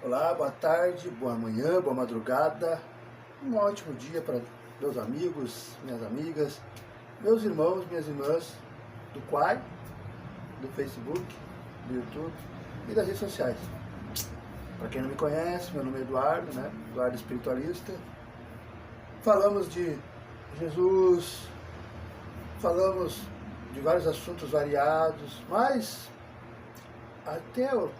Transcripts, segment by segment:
Olá, boa tarde, boa manhã, boa madrugada, um ótimo dia para meus amigos, minhas amigas, meus irmãos, minhas irmãs do Quai, do Facebook, do YouTube e das redes sociais. Para quem não me conhece, meu nome é Eduardo, Eduardo Espiritualista. Falamos de Jesus, falamos de vários assuntos variados, mas até o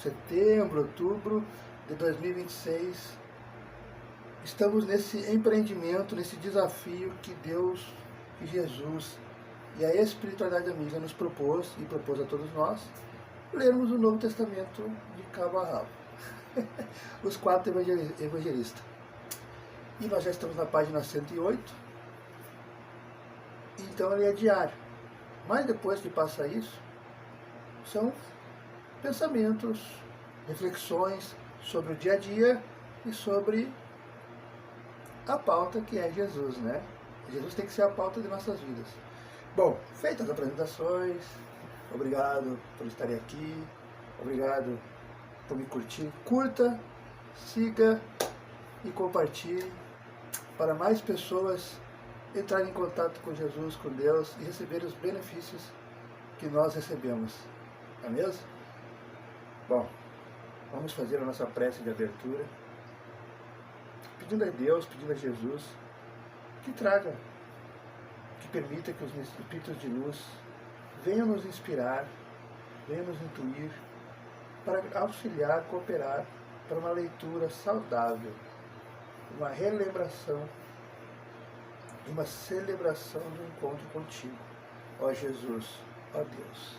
setembro, outubro de 2026, estamos nesse empreendimento, nesse desafio que Deus, que Jesus e a espiritualidade amiga nos propôs e propôs a todos nós, lermos o Novo Testamento de cabo a rabo. Os 4 evangelistas. E nós já estamos na página 108, então ele é diário. Mas depois que passa isso, são pensamentos, reflexões sobre o dia a dia e sobre a pauta que é Jesus, Jesus tem que ser a pauta de nossas vidas. Bom, feitas as apresentações, obrigado por estarem aqui, obrigado por me curtir. Curta, siga e compartilhe para mais pessoas entrarem em contato com Jesus, com Deus e receberem os benefícios que nós recebemos. Não é mesmo? Bom, vamos fazer a nossa prece de abertura, pedindo a Deus, pedindo a Jesus, que traga, que permita que os espíritos de luz venham nos inspirar, venham nos intuir, para auxiliar, cooperar para uma leitura saudável, uma relembração e uma celebração do encontro contigo, ó Jesus, ó Deus.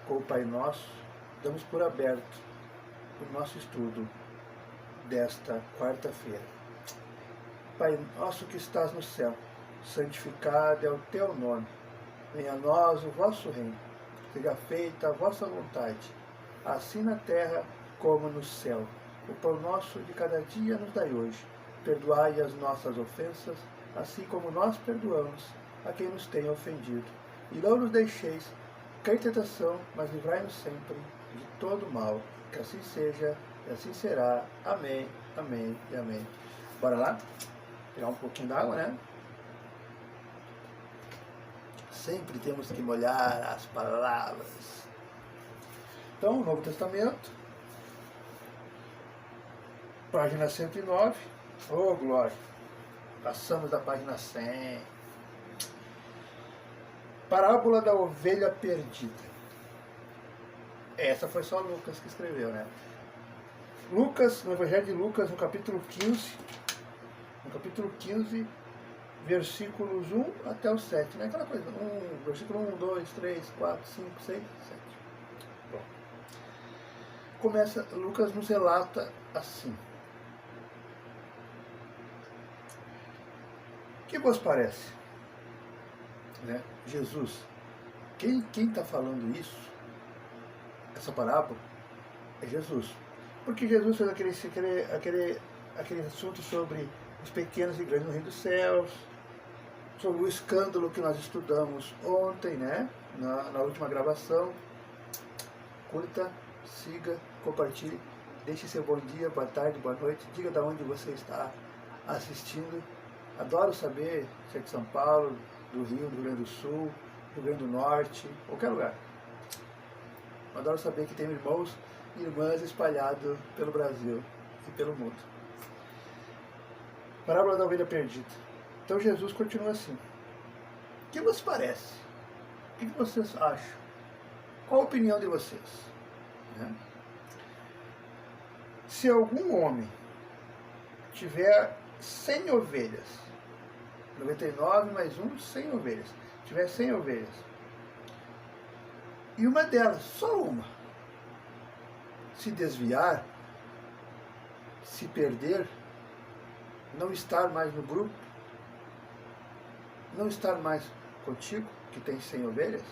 Com o Pai Nosso, damos por aberto o nosso estudo desta quarta-feira. Pai nosso que estás no céu, santificado é o teu nome. Venha a nós o vosso reino. Seja feita a vossa vontade, assim na terra como no céu. O pão nosso de cada dia nos dai hoje. Perdoai as nossas ofensas, assim como nós perdoamos a quem nos tem ofendido. E não nos deixeis cair em tentação, mas livrai-nos sempre de todo mal. Que assim seja, e assim será. Amém, amém e amém. Bora lá? Pegar um pouquinho d'água, Sempre temos que molhar as palavras. Então, Novo Testamento, página 109. Oh, glória! Passamos da página 100. Parábola da ovelha perdida. Essa foi só Lucas que escreveu, Lucas, no Evangelho de Lucas, no capítulo 15, versículos 1 até o 7, Aquela coisa, versículo 1, 2, 3, 4, 5, 6, 7. Bom. Começa, Lucas nos relata assim. O que vos parece? Jesus, quem está falando isso, essa parábola, é Jesus. Porque Jesus fez aquele assunto sobre os pequenos e grandes no reino dos céus, sobre o escândalo que nós estudamos ontem, na última gravação. Curta, siga, compartilhe, deixe seu bom dia, boa tarde, boa noite, diga de onde você está assistindo. Adoro saber se é de São Paulo, do Rio, do Rio Grande do Sul, Rio Grande do Norte, qualquer lugar. Adoro saber que tem irmãos e irmãs espalhados pelo Brasil e pelo mundo. Parábola da ovelha perdida. Então Jesus continua assim. O que vos parece? O que vocês acham? Qual a opinião de vocês? Se algum homem tiver 100 ovelhas, 99 mais 1, 100 ovelhas, tiver 100 ovelhas, e uma delas, só uma, se desviar, se perder, não estar mais no grupo, não estar mais contigo, que tem 100 ovelhas,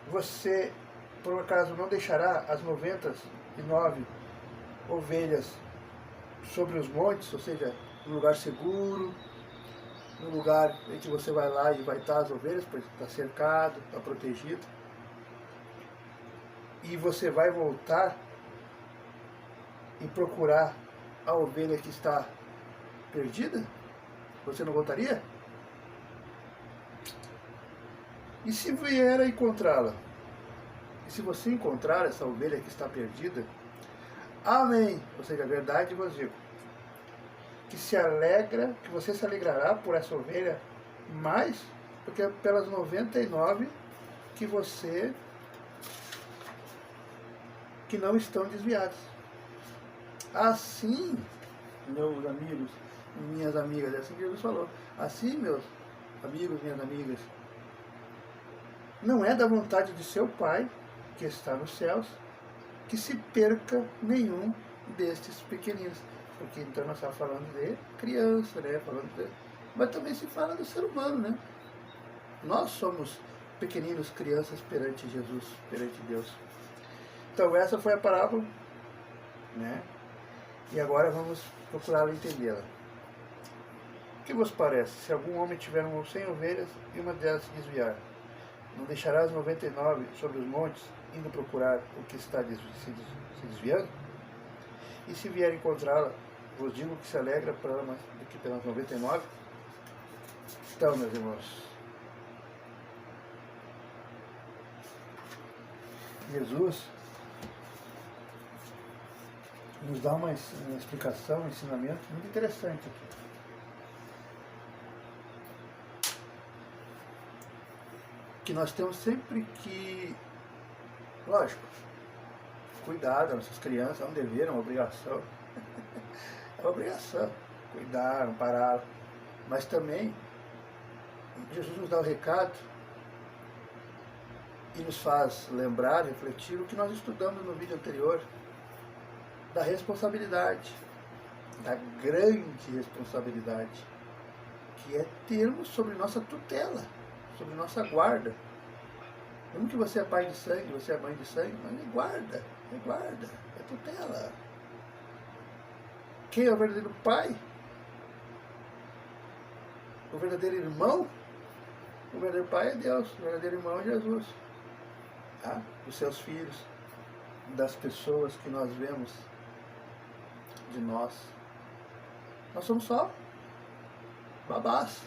você, por acaso, não deixará as 99 ovelhas sobre os montes, ou seja, num lugar seguro, num lugar em que você vai lá e vai estar as ovelhas, porque está cercado, está protegido. e você vai voltar e procurar a ovelha que está perdida? Você não voltaria? E se vier a encontrá-la? E se você encontrar essa ovelha que está perdida, amém, ou seja, a verdade vos digo, que você se alegrará por essa ovelha mais do que pelas 99 que não estão desviadas. Assim, meus amigos, minhas amigas, é assim que Jesus falou. Assim, meus amigos, minhas amigas, não é da vontade de seu Pai, que está nos céus, que se perca nenhum destes pequeninos. Porque então nós estamos falando de criança, né? Mas também se fala do ser humano, né? Nós somos pequeninos crianças perante Jesus, perante Deus. Então essa foi a parábola, né? E agora vamos procurar entendê-la. O que vos parece? Se algum homem tiver 100 ovelhas e uma delas se desviar, não deixará as 99 sobre os montes, indo procurar o que está se desviando? E se vier encontrá-la, vos digo que se alegra por ela mais do que pelas 99? Então, meus irmãos, Jesus nos dá uma explicação, um ensinamento muito interessante aqui. Que nós temos sempre que, lógico, cuidar das nossas crianças, é um dever, é uma obrigação. É uma obrigação, cuidar, amparar. Mas também, Jesus nos dá o recado e nos faz lembrar, refletir o que nós estudamos no vídeo anterior, da responsabilidade, da grande responsabilidade, que é termos sobre nossa tutela, sobre nossa guarda. Mesmo que você é pai de sangue, você é mãe de sangue, mas é guarda, é tutela. Quem é o verdadeiro pai? O verdadeiro irmão? O verdadeiro pai é Deus, o verdadeiro irmão é Jesus. Tá? Os seus filhos, das pessoas que nós vemos, de nós. Nós somos só babás.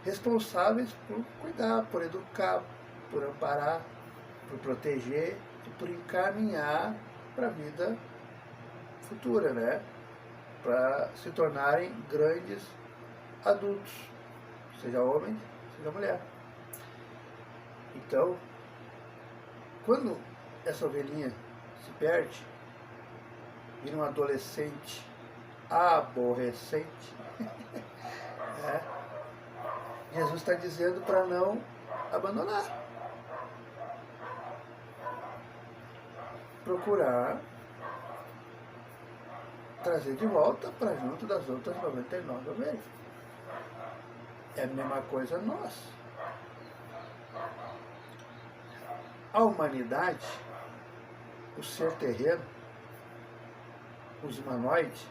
Responsáveis por cuidar, por educar, por amparar, por proteger e por encaminhar para a vida futura, né? Para se tornarem grandes adultos, seja homem, seja mulher. Então, quando essa ovelhinha se perde, vira um adolescente aborrecente, né? Jesus está dizendo para não abandonar. Procurar trazer de volta para junto das outras 99 ovelhas. É a mesma coisa nós. A humanidade, o ser terreno, os humanoides,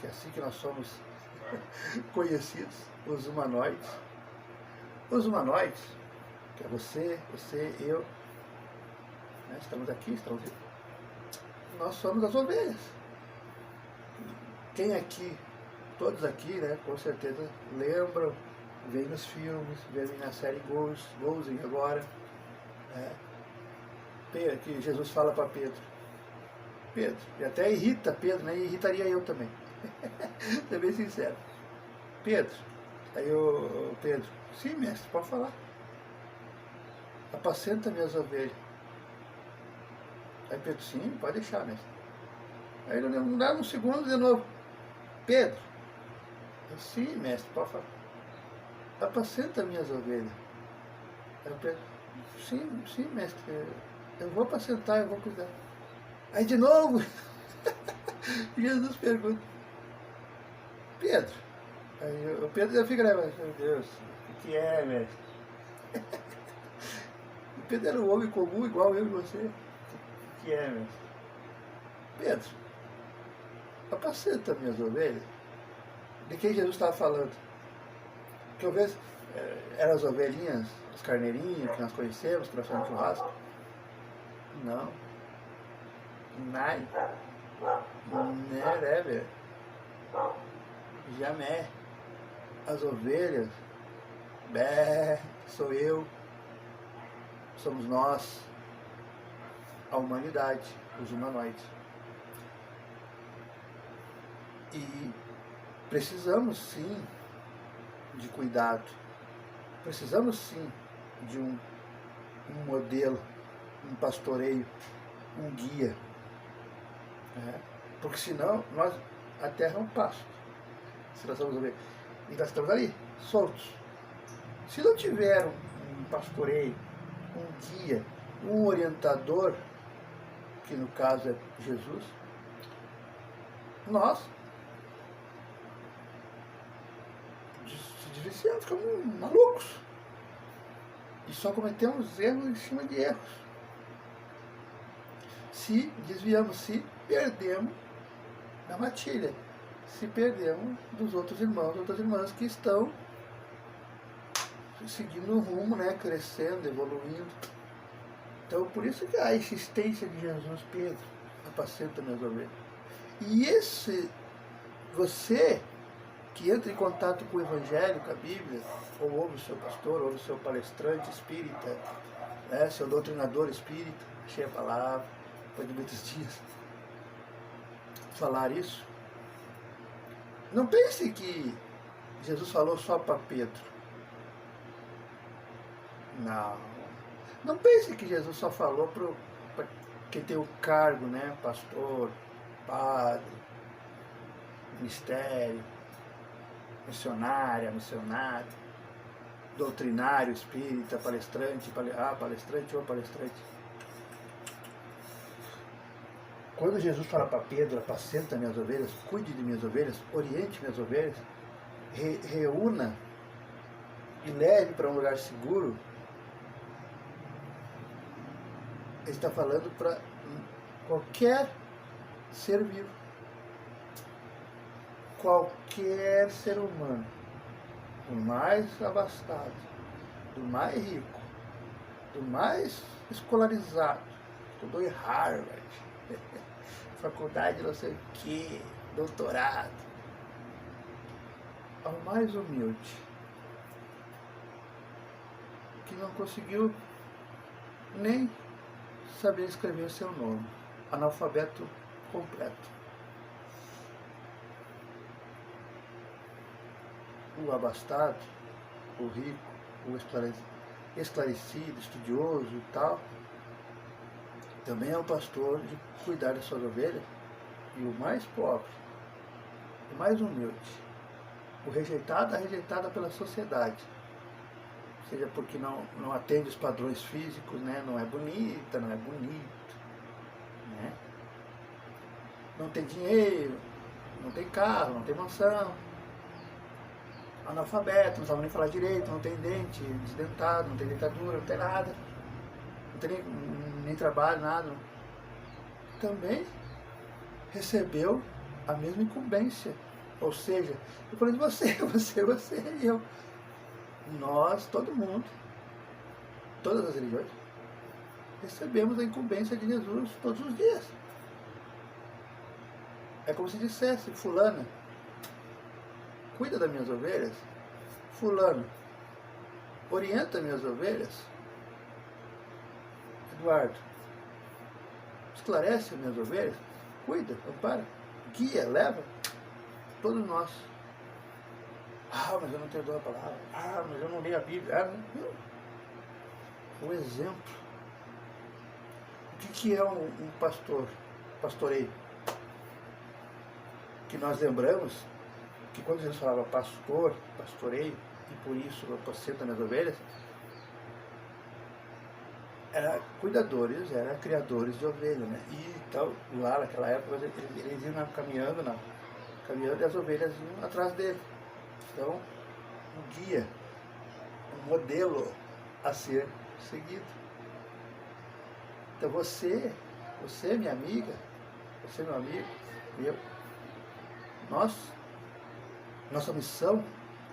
que é assim que nós somos conhecidos, os humanoides, que é você, eu, né? Estamos aqui, nós somos as ovelhas. Quem aqui, todos aqui, né, com certeza lembram, veem nos filmes, veem na série Golzinho agora, né, que Jesus fala para Pedro, e até irrita Pedro, né, e irritaria eu também, ser bem sincero. Pedro, aí o Pedro, sim, mestre, pode falar. Apacenta minhas ovelhas. Aí Pedro, sim, pode deixar, mestre. Aí ele não dá um segundo de novo. Pedro, sim, mestre, pode falar. Apacenta minhas ovelhas. Aí Pedro, sim, mestre, eu vou apacentar, eu vou cuidar. Aí de novo, Jesus pergunta, Pedro, aí o Pedro já fica, né, meu Deus, o que é, mestre? O Pedro era um homem comum, igual eu e você. O que é, mestre? Pedro, apacenta minhas ovelhas. De quem Jesus estava falando? Que ovelhas eram as ovelhinhas, os carneirinhos que nós conhecemos, que nós fazemos churrasco. Não. Nein. Never. Jamais. As ovelhas, bé, sou eu, somos nós, a humanidade, os humanoides. E precisamos sim de cuidado, precisamos sim de um modelo, um pastoreio, um guia, né? Porque senão a terra é um pasto, se nós vamos ver, e nós estamos ali, soltos. Se não tiver um pastoreio, um guia, um orientador, que no caso é Jesus, nós se desviciamos, ficamos malucos. E só cometemos erros em cima de erros. Se desviamos, se perdemos na matilha, se perdemos dos outros irmãos, outras irmãs que estão seguindo o rumo, né, crescendo, evoluindo. Então, por isso que a insistência de Jesus, Pedro, apacenta minhas ovelhas. E você que entra em contato com o Evangelho, com a Bíblia, ou ouve o seu pastor, ouve o seu palestrante espírita, né, seu doutrinador espírita, achei a palavra, foi de muitos dias falar isso. Não pense que Jesus falou só para Pedro. Não. Não pense que Jesus só falou para quem tem o cargo, né, pastor, padre, ministério, missionário, doutrinário, espírita, palestrante, palestrante ou palestrante. Quando Jesus fala para Pedro, apacenta minhas ovelhas, cuide de minhas ovelhas, oriente minhas ovelhas, reúna e leve para um lugar seguro, ele está falando para qualquer ser vivo, qualquer ser humano, do mais abastado, do mais rico, do mais escolarizado, estudou em Harvard, faculdade não sei o que, doutorado, ao mais humilde, que não conseguiu nem saber escrever o seu nome, analfabeto completo. O abastado, o rico, o esclarecido, estudioso e tal, também é o pastor de cuidar das suas ovelhas. E o mais pobre, o mais humilde, o rejeitado, a rejeitada pela sociedade, seja porque não atende os padrões físicos, né? Não é bonita, não é bonito, né? Não tem dinheiro, não tem carro, não tem mansão, analfabeto, não sabe nem falar direito, não tem dente, desdentado, não tem dentadura, não tem nada, não tem nem trabalho, nada. Também recebeu a mesma incumbência. Ou seja, eu falei de você e eu. Nós, todo mundo, todas as religiões, recebemos a incumbência de Jesus todos os dias. É como se dissesse, fulana, cuida das minhas ovelhas, fulano, orienta minhas ovelhas, Eduardo, esclarece minhas ovelhas, cuida, ampara, guia, leva, todos nós. Ah, mas eu não tenho dor a palavra. Ah, mas eu não leio a Bíblia. Não. O exemplo. O que é um pastoreio? Que nós lembramos que quando Jesus falava pastor, pastoreio, e por isso eu apacento nas ovelhas, era cuidadores, era criadores de ovelha, né? E então, lá naquela época eles iam caminhando e as ovelhas iam atrás dele. Então, um guia, um modelo a ser seguido. Então você minha amiga, você meu amigo, nossa missão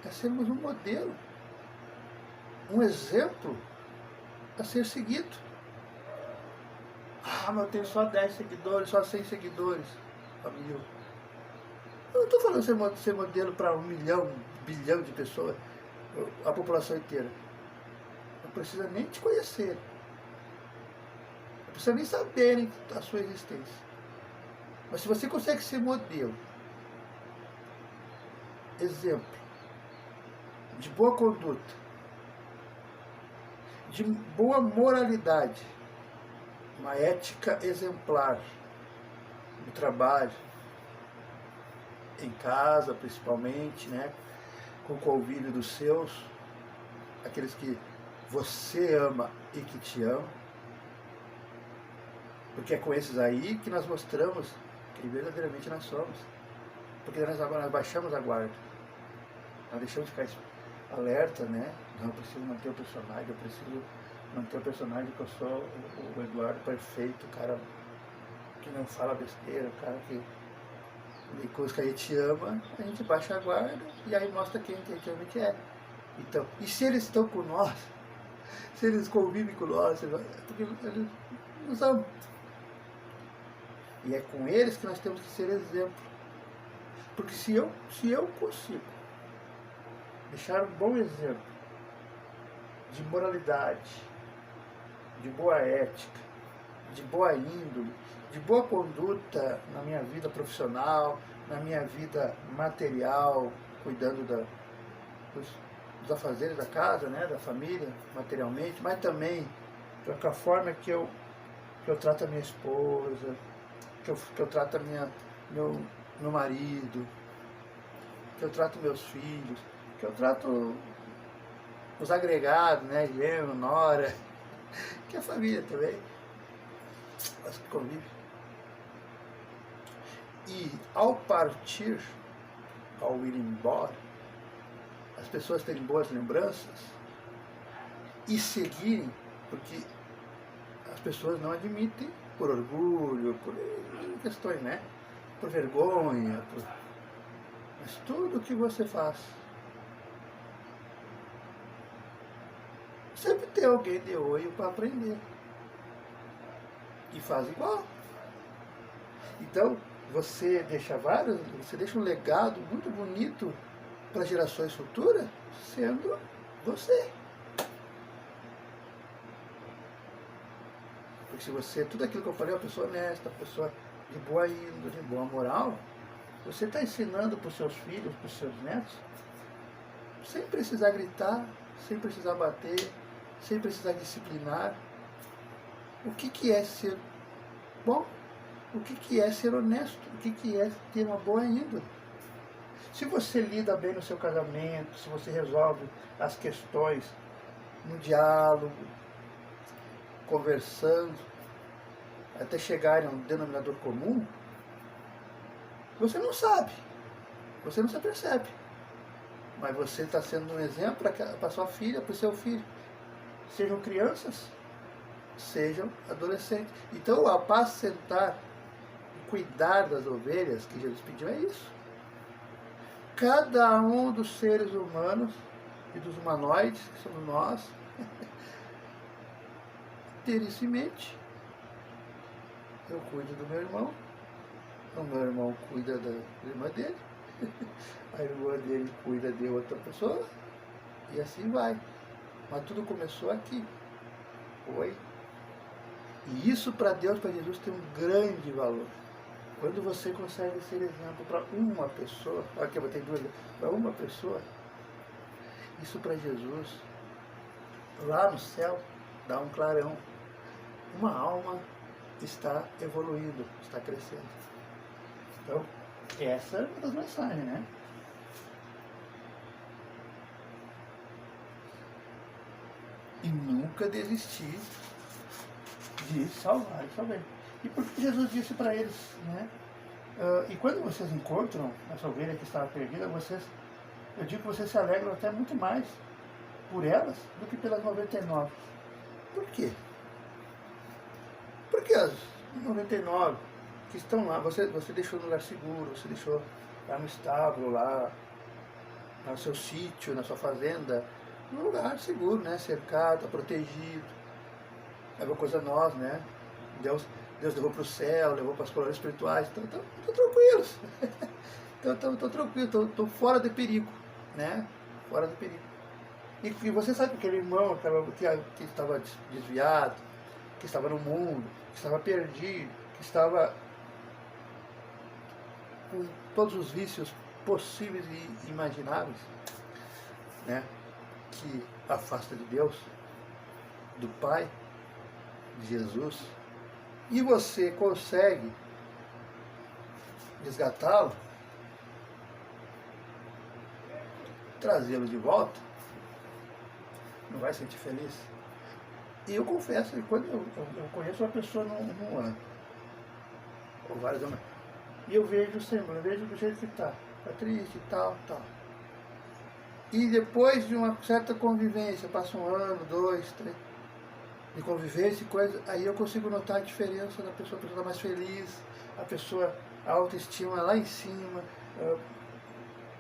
é sermos um modelo, um exemplo a ser seguido. Ah, mas eu tenho só 10 seguidores, só 100 seguidores. A 1000. Eu não estou falando ser modelo para 1 milhão, 1 bilhão de pessoas, a população inteira. Não precisa nem te conhecer. Não precisa nem saberem a sua existência. Mas se você consegue ser modelo, exemplo, de boa conduta, de boa moralidade, uma ética exemplar no trabalho, em casa principalmente, né, com o convívio dos seus, aqueles que você ama e que te amam, porque é com esses aí que nós mostramos quem verdadeiramente nós somos, porque nós baixamos a guarda, nós deixamos de ficar alerta, né? Não, eu preciso manter o personagem, eu preciso manter o personagem que eu sou o Eduardo perfeito, o cara que não fala besteira, o cara que coisa que a gente ama, a gente baixa a guarda e aí mostra quem realmente é. Então, e se eles estão com nós, se eles convivem com nós, é porque eles nos amam. E é com eles que nós temos que ser exemplo. Porque se eu consigo deixar um bom exemplo de moralidade, de boa ética, de boa índole, de boa conduta na minha vida profissional, na minha vida material, cuidando dos afazeres da casa, né, da família, materialmente, mas também com a forma que eu trato a minha esposa, que eu trato meu marido, que eu trato meus filhos, que eu trato os agregados, né, genro, nora, que é a família também, as que convivem. E ao partir, ao ir embora, as pessoas terem boas lembranças e seguirem, porque as pessoas não admitem por orgulho, por questões, né? Por vergonha, mas tudo o que você faz, sempre tem alguém de olho para aprender e faz igual. Então, você deixa um legado muito bonito para gerações futuras, sendo você. Porque se você, tudo aquilo que eu falei, uma pessoa honesta, uma pessoa de boa índole, de boa moral, você está ensinando para os seus filhos, para os seus netos, sem precisar gritar, sem precisar bater, sem precisar disciplinar, o que é ser bom, o que é ser honesto, o que é ter uma boa índole. Se você lida bem no seu casamento, se você resolve as questões no diálogo, conversando, até chegarem a um denominador comum, você não sabe, você não se percebe. Mas você está sendo um exemplo para sua filha, para o seu filho. Sejam crianças, sejam adolescentes. Então, o apacentar, cuidar das ovelhas que Jesus pediu é isso. Cada um dos seres humanos e dos humanoides, que somos nós, ter isso em mente. Eu cuido do meu irmão, o meu irmão cuida da irmã dele, a irmã dele cuida de outra pessoa, e assim vai. Mas tudo começou aqui. Foi. E isso para Deus, para Jesus, tem um grande valor. Quando você consegue ser exemplo para uma pessoa, aqui eu botei duas, para uma pessoa, isso para Jesus, lá no céu, dá um clarão. Uma alma está evoluindo, está crescendo. Então, essa é uma das mensagens, né? E nunca desistir de salvar e salvar. E porque Jesus disse para eles, né? E quando vocês encontram essa ovelha que estava perdida, eu digo que vocês se alegram até muito mais por elas do que pelas 99. Por quê? Porque as 99 que estão lá, você deixou no lugar seguro, você deixou lá no estábulo, lá no seu sítio, na sua fazenda, num lugar seguro, né? Cercado, protegido. É uma coisa nós, né? Deus levou para o céu, levou para as coroas espirituais, então estão tranquilos. Estou tranquilo, estou fora de perigo, né? Fora de perigo. E você sabe que aquele irmão que estava desviado, que estava no mundo, que estava perdido, que estava com todos os vícios possíveis e imagináveis, né? Que afasta de Deus, do Pai, de Jesus, e você consegue resgatá-lo, trazê-lo de volta, não vai se sentir feliz? E eu confesso que quando eu conheço uma pessoa num ano, ou vários anos, e eu vejo o semblante, eu vejo do jeito que está triste, tal. E depois de uma certa convivência, passa um ano, 2, 3, de convivência e coisa, aí eu consigo notar a diferença da pessoa, a pessoa está mais feliz, a autoestima lá em cima,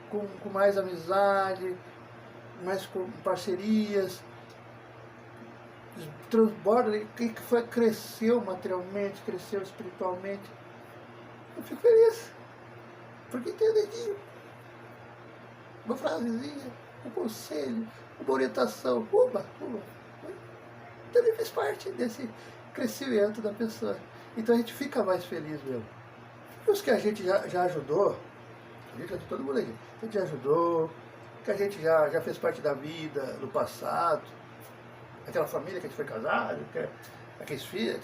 com mais amizade, mais com parcerias, transborda, cresceu materialmente, cresceu espiritualmente. Eu fico feliz, porque tem um dedinho, uma frasezinha, um conselho, uma orientação, também faz parte desse crescimento da pessoa. Então a gente fica mais feliz mesmo. Os que a gente já ajudou, a gente ajudou todo mundo aqui, a gente já ajudou, que a gente já fez parte da vida, do passado, aquela família que a gente foi casado, aqueles filhos,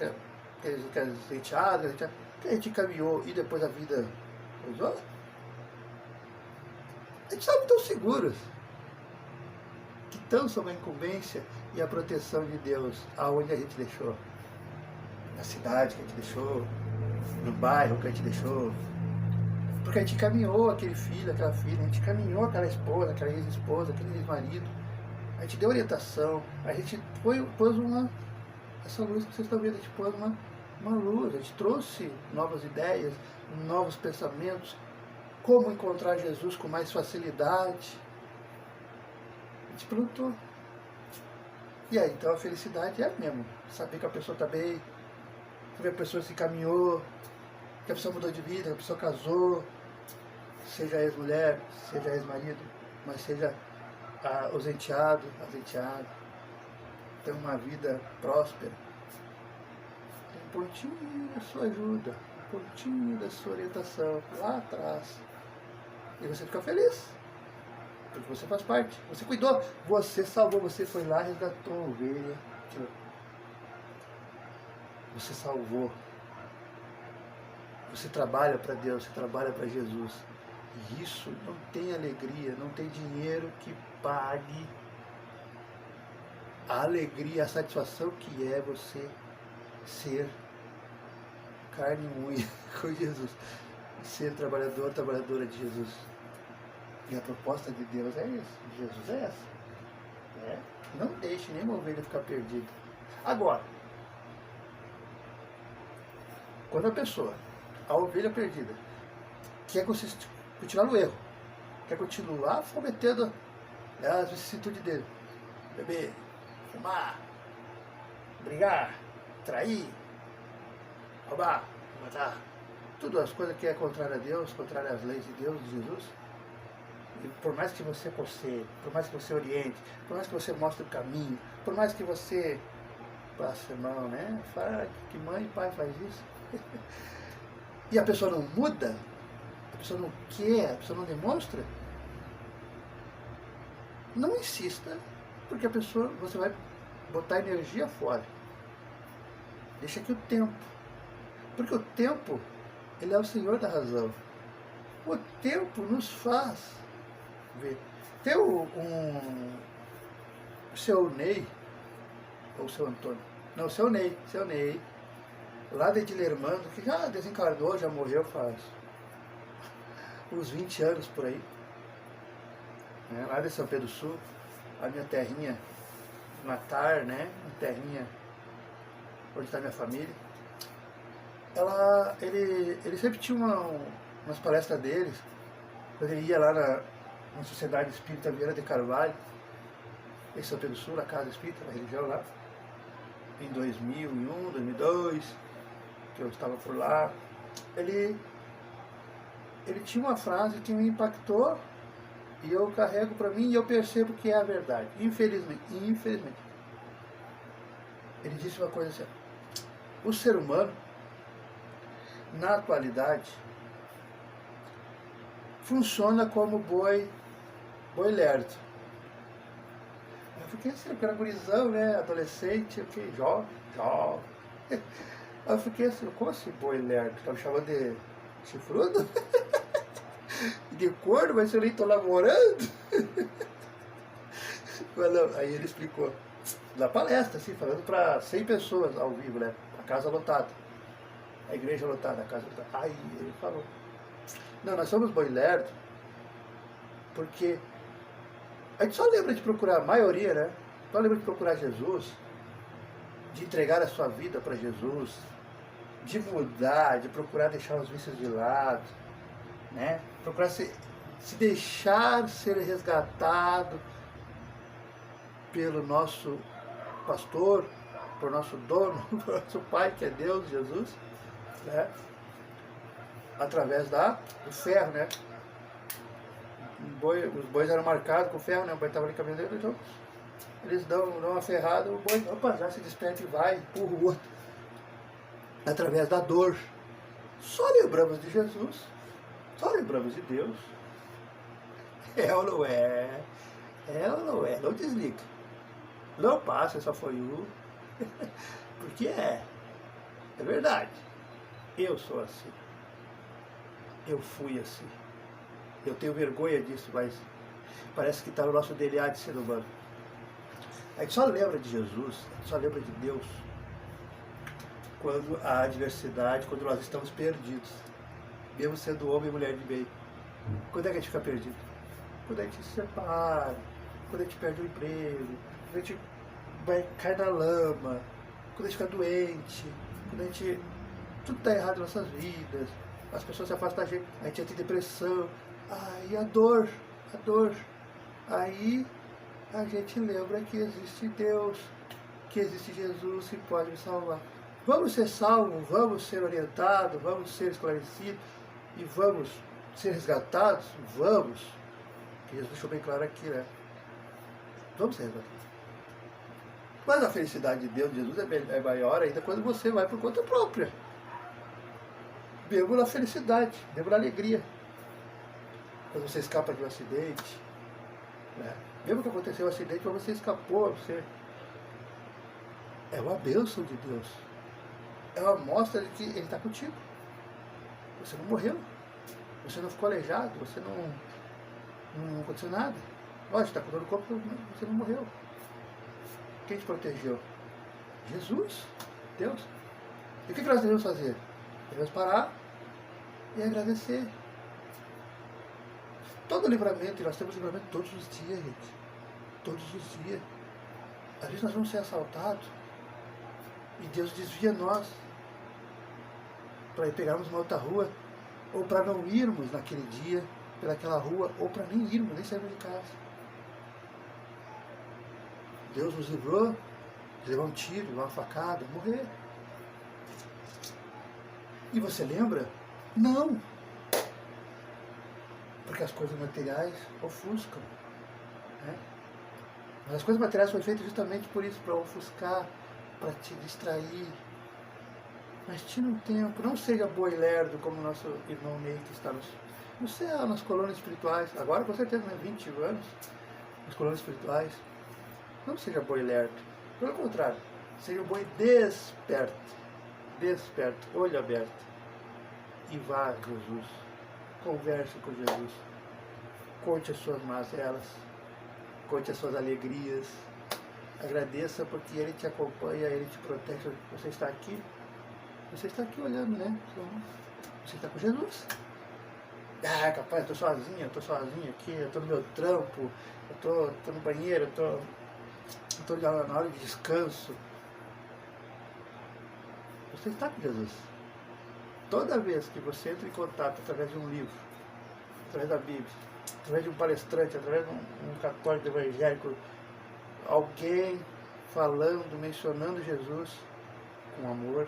aqueles enteados, que a gente caminhou e depois a vida usou, a gente sabe tão seguros que estão sob a incumbência e a proteção de Deus aonde a gente deixou, na cidade que a gente deixou, no bairro que a gente deixou, porque a gente caminhou aquele filho, aquela filha, a gente caminhou aquela esposa, aquela ex-esposa, aquele ex-marido, a gente deu orientação, a gente pôs essa luz que vocês estão vendo, a gente pôs uma luz, a gente trouxe novas ideias, novos pensamentos, como encontrar Jesus com mais facilidade. A gente plantou. E aí, então a felicidade é mesmo, saber que a pessoa está bem, que a pessoa se caminhou, que a pessoa mudou de vida, que a pessoa casou, seja ex-mulher, seja ex-marido, mas seja os enteados, as enteadas, tem uma vida próspera. Tem um pontinho da sua ajuda, um pontinho da sua orientação, lá atrás. E você fica feliz, porque você faz parte, você cuidou, você salvou, você foi lá, resgatou a ovelha, você salvou, você trabalha para Deus, você trabalha para Jesus. E isso não tem alegria, não tem dinheiro que pague a alegria, a satisfação que é você ser carne e unha com Jesus, ser trabalhador, trabalhadora de Jesus. E a proposta de Deus é isso, de Jesus é essa. Não deixe nenhuma ovelha ficar perdida. Agora, quando a ovelha perdida, quer continuar no erro, quer continuar cometendo as vicissitudes dele, beber, fumar, brigar, trair, roubar, matar, tudo as coisas que é contrária a Deus, contrária às leis de Deus, de Jesus. E por mais que você aconselhe, por mais que você oriente, por mais que você mostre o caminho, por mais que você passe a mão, né? Fala que mãe e pai faz isso. E a pessoa não muda, a pessoa não quer, a pessoa não demonstra, não insista, porque a pessoa, você vai botar energia fora. Deixa aqui o tempo. Porque o tempo, ele é o senhor da razão. O tempo nos faz ver. Tem o seu Ney, ou o seu Antônio, não, o seu Ney, lá de Dilermando, que já desencarnou, já morreu faz uns 20 anos por aí, né, lá de São Pedro do Sul, a minha terrinha natal, né, a terrinha onde está minha família. Ele sempre tinha umas palestras deles, quando ele ia lá na Sociedade Espírita Vieira de Carvalho, em São Pedro do Sul, a Casa Espírita, a religião lá, em 2001, 2002, que eu estava por lá, ele tinha uma frase que me impactou e eu carrego para mim e eu percebo que é a verdade. Infelizmente. Ele disse uma coisa assim: o ser humano, na atualidade, funciona como boi lerdo. Eu fiquei assim, eu era gurizão, né? Adolescente, eu fiquei jovem. Eu fiquei assim, como assim boi lerdo? Tá me chamando de chifrudo? De corno, mas eu nem tô namorando? Aí ele explicou, na palestra, assim, falando para 100 pessoas ao vivo, né? A casa lotada, a igreja lotada, a casa lotada. Aí ele falou, não, nós somos boi lerdo porque a gente só lembra de procurar, a maioria, né? Só lembra de procurar Jesus, de entregar a sua vida para Jesus, de mudar, de procurar deixar os vícios de lado, né? Procurar se deixar ser resgatado pelo nosso pastor, por nosso dono, por nosso Pai, que é Deus, Jesus, né? Através do ferro, né? Os bois eram marcados com ferro, né? O boi estava ali caminhando, então eles dão uma ferrada, o boi, opa, já se desperta e vai, empurra o outro. Através da dor. Só lembramos de Jesus, só lembramos de Deus. É ou não é? É ou não é? Não desliga. Não passa, só foi um. Porque é verdade. Eu sou assim. Eu fui assim. Eu tenho vergonha disso, mas parece que está no nosso DNA de ser humano. A gente só lembra de Jesus, a gente só lembra de Deus quando há adversidade, quando nós estamos perdidos. Mesmo sendo homem e mulher de bem. Quando é que a gente fica perdido? Quando a gente se separa, quando a gente perde o emprego, quando a gente cai na lama, quando a gente fica doente, quando a gente... tudo está errado em nossas vidas, as pessoas se afastam da gente, a gente entra em depressão, aí a dor, aí a gente lembra que existe Deus, que existe Jesus que pode me salvar. Vamos ser salvos, vamos ser orientados, vamos ser esclarecidos e vamos ser resgatados? Vamos. Que Jesus deixou bem claro aqui, né? Vamos ser resgatados. Mas a felicidade de Deus, de Jesus, é maior ainda quando você vai por conta própria. Bebo na felicidade, bebo na alegria. Quando você escapa de um acidente, né? Mesmo que aconteceu um acidente, mas você escapou, você... é uma bênção de Deus. É uma mostra de que Ele está contigo. Você não morreu. Você não ficou aleijado. Você não aconteceu nada. Lógico, está com dor no corpo, você não morreu. Quem te protegeu? Jesus, Deus. E o que nós devemos fazer? Devemos parar e agradecer. Todo livramento, e nós temos livramento todos os dias, gente. Todos os dias. Às vezes nós vamos ser assaltados e Deus desvia nós para ir pegarmos uma outra rua, ou para não irmos naquele dia pelaquela rua, ou para nem irmos, nem sairmos de casa. Deus nos livrou de levar um tiro, levar uma facada, morrer. E você lembra? Não! Porque as coisas materiais ofuscam. Né? Mas as coisas materiais foram feitas justamente por isso, para ofuscar, para te distrair. Mas tira um tempo, não seja boi lerdo como o nosso irmão Ney que está no céu, nas colônias espirituais. Agora, com certeza, né, 20 anos, nas colônias espirituais. Não seja boi lerdo. Pelo contrário, seja um boi desperto. Desperto, olho aberto. E vá a Jesus. Converse com Jesus. Conte as suas mazelas. Conte as suas alegrias. Agradeça porque Ele te acompanha, Ele te protege. Você está aqui olhando, né? Você está com Jesus. Ah, capaz, eu estou sozinho aqui, eu estou no meu trampo, eu estou no banheiro, eu estou na hora de descanso. Você está com Jesus. Toda vez que você entra em contato através de um livro, através da Bíblia, através de um palestrante, através de um católico evangélico, alguém falando, mencionando Jesus com amor,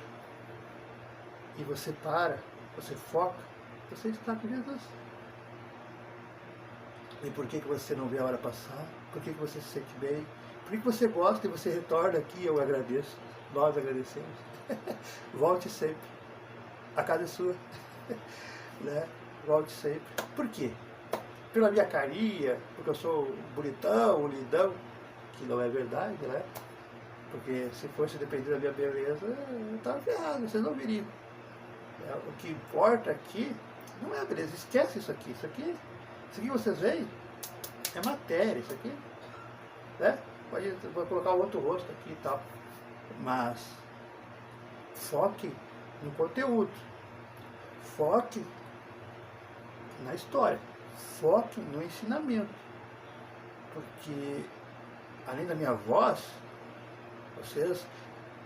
e você para, você foca, você está com Jesus. E por que você não vê a hora passar? Por que você se sente bem? Por que você gosta e você retorna aqui? Eu agradeço. Nós agradecemos. Volte sempre. A casa é sua. Né? Volte sempre. Por quê? Pela minha carinha, porque eu sou bonitão, lindão, que não é verdade, né? Porque se fosse depender da minha beleza, eu estava ferrado, vocês não viriam. O que importa aqui não é a beleza, esquece isso aqui. Isso aqui vocês veem é matéria, isso aqui, né? Vou colocar outro rosto aqui e tal. Mas foque no conteúdo, foque na história, foque no ensinamento. Porque além da minha voz,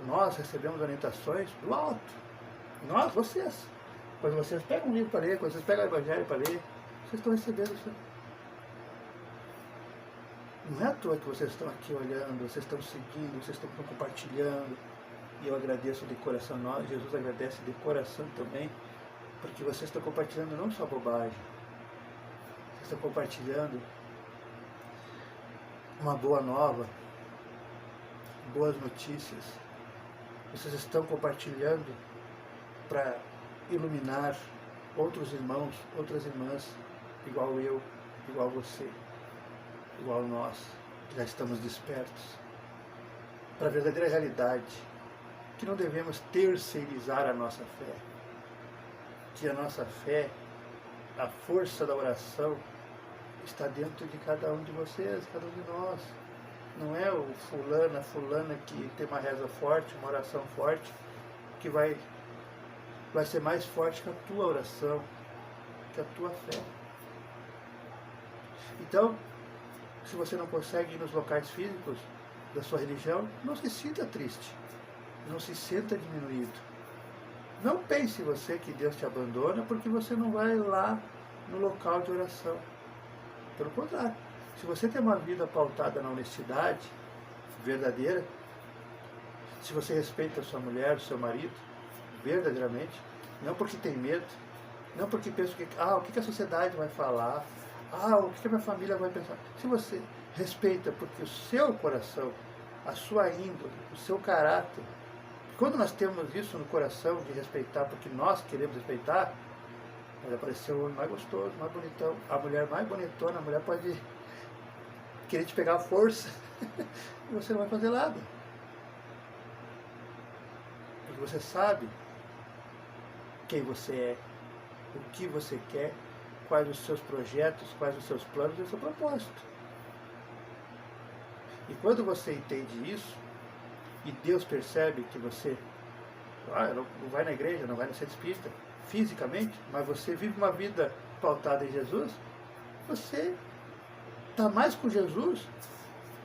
nós recebemos orientações do alto. Vocês. Quando vocês pegam um livro para ler, quando vocês pegam o Evangelho para ler, vocês estão recebendo isso. Não é à toa que vocês estão aqui olhando, vocês estão seguindo, vocês estão compartilhando. E eu agradeço de coração, Jesus agradece de coração também, porque vocês estão compartilhando não só bobagem, vocês estão compartilhando uma boa nova, boas notícias. Vocês estão compartilhando para iluminar outros irmãos, outras irmãs, igual eu, igual você, igual nós, que já estamos despertos para a verdadeira realidade, que não devemos terceirizar a nossa fé, que a nossa fé, a força da oração, está dentro de cada um de vocês, cada um de nós. Não é o fulano, a fulana que tem uma reza forte, uma oração forte, que vai ser mais forte que a tua oração, que a tua fé. Então, se você não consegue ir nos locais físicos da sua religião, não se sinta triste, não se sinta diminuído. Não pense você que Deus te abandona porque você não vai lá no local de oração. Pelo contrário, se você tem uma vida pautada na honestidade verdadeira, se você respeita a sua mulher, o seu marido, verdadeiramente, não porque tem medo, não porque pensa o que a sociedade vai falar, o que a minha família vai pensar. Se você respeita porque o seu coração, a sua índole, o seu caráter, quando nós temos isso no coração de respeitar porque nós queremos respeitar, pode aparecer o homem mais gostoso, mais bonitão, a mulher mais bonitona, a mulher pode querer te pegar à força e você não vai fazer nada. Porque você sabe quem você é, o que você quer, quais os seus projetos, quais os seus planos e o seu propósito. E quando você entende isso, e Deus percebe que você não vai na igreja, não vai no centro espírita, fisicamente, mas você vive uma vida pautada em Jesus, você está mais com Jesus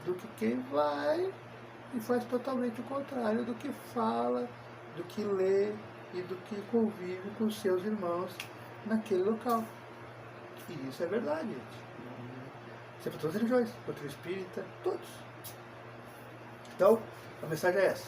do que quem vai e faz totalmente o contrário do que fala, do que lê e do que convive com os seus irmãos naquele local. E isso é verdade, gente. Isso é para todas as religiões, para o espírita, todos. Então, a mensagem é essa.